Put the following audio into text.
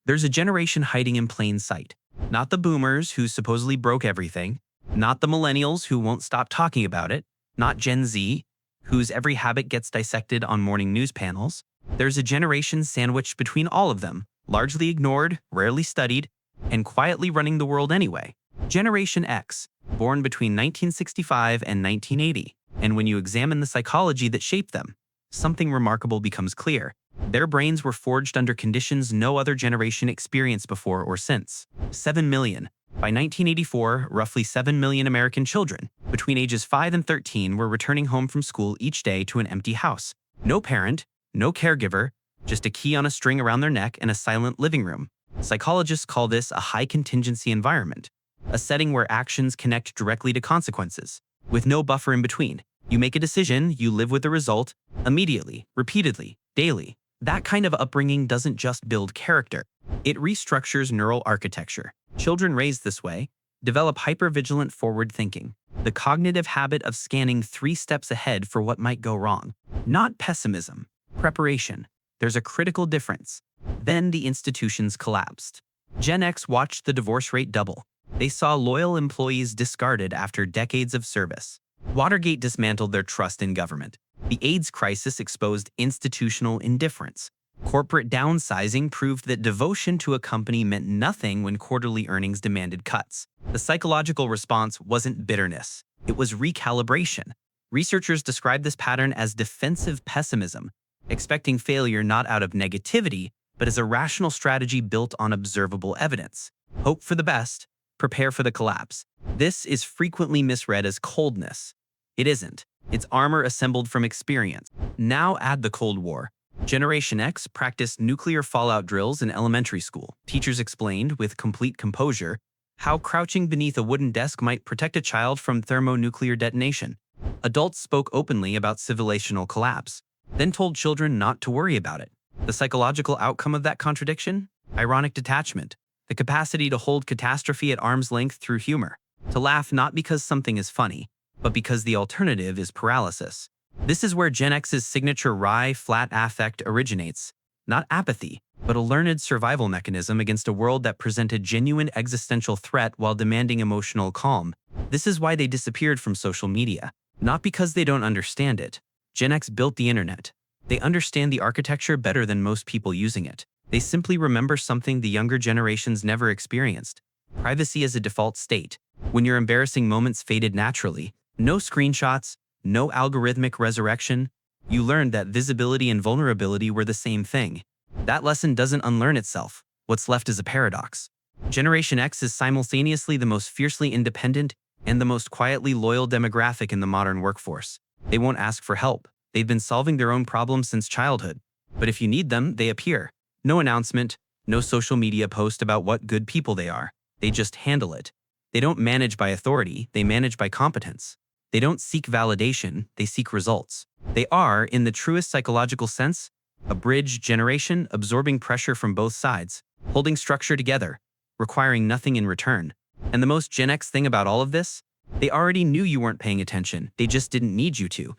There's a generation hiding in plain sight. Not the boomers who supposedly broke everything, not the millennials who won't stop talking about it, not Gen Z, whose every habit gets dissected on morning news panels. There's a generation sandwiched between all of them, largely ignored, rarely studied, and quietly running the world anyway. Generation X, born between 1965 and 1980. And when you examine the psychology that shaped them, something remarkable becomes clear. Their brains were forged under conditions no other generation experienced before or since. 7 million. By 1984, roughly 7 million American children between ages 5 and 13 were returning home from school each day to an empty house. No parent, no caregiver, just a key on a string around their neck and a silent living room. Psychologists call this a high-contingency environment, a setting where actions connect directly to consequences, with no buffer in between. You make a decision, you live with the result, immediately, repeatedly, daily. That kind of upbringing doesn't just build character. It restructures neural architecture. Children raised this way develop hypervigilant forward thinking, the cognitive habit of scanning 3 steps ahead for what might go wrong. Not pessimism, preparation. There's a critical difference. Then the institutions collapsed. Gen X watched the divorce rate double. They saw loyal employees discarded after decades of service. Watergate dismantled their trust in government. The AIDS crisis exposed institutional indifference. Corporate downsizing proved that devotion to a company meant nothing when quarterly earnings demanded cuts. The psychological response wasn't bitterness. It was recalibration. Researchers describe this pattern as defensive pessimism, expecting failure not out of negativity, but as a rational strategy built on observable evidence. Hope for the best, prepare for the collapse. This is frequently misread as coldness. It isn't. It's armor assembled from experience. Now add the Cold War. Generation X practiced nuclear fallout drills in elementary school. Teachers explained, with complete composure, how crouching beneath a wooden desk might protect a child from thermonuclear detonation. Adults spoke openly about civilizational collapse, then told children not to worry about it. The psychological outcome of that contradiction? Ironic detachment. The capacity to hold catastrophe at arm's length through humor. To laugh not because something is funny, but because the alternative is paralysis. This is where Gen X's signature wry, flat affect originates. Not apathy, but a learned survival mechanism against a world that presented genuine existential threat while demanding emotional calm. This is why they disappeared from social media. Not because they don't understand it. Gen X built the internet. They understand the architecture better than most people using it. They simply remember something the younger generations never experienced. Privacy as a default state. When your embarrassing moments faded naturally, no screenshots, no algorithmic resurrection, you learned that visibility and vulnerability were the same thing. That lesson doesn't unlearn itself. What's left is a paradox. Generation X is simultaneously the most fiercely independent and the most quietly loyal demographic in the modern workforce. They won't ask for help. They've been solving their own problems since childhood. But if you need them, they appear. No announcement, no social media post about what good people they are. They just handle it. They don't manage by authority, they manage by competence. They don't seek validation, they seek results. They are, in the truest psychological sense, a bridge generation absorbing pressure from both sides, holding structure together, requiring nothing in return. And the most Gen X thing about all of this? They already knew you weren't paying attention, they just didn't need you to.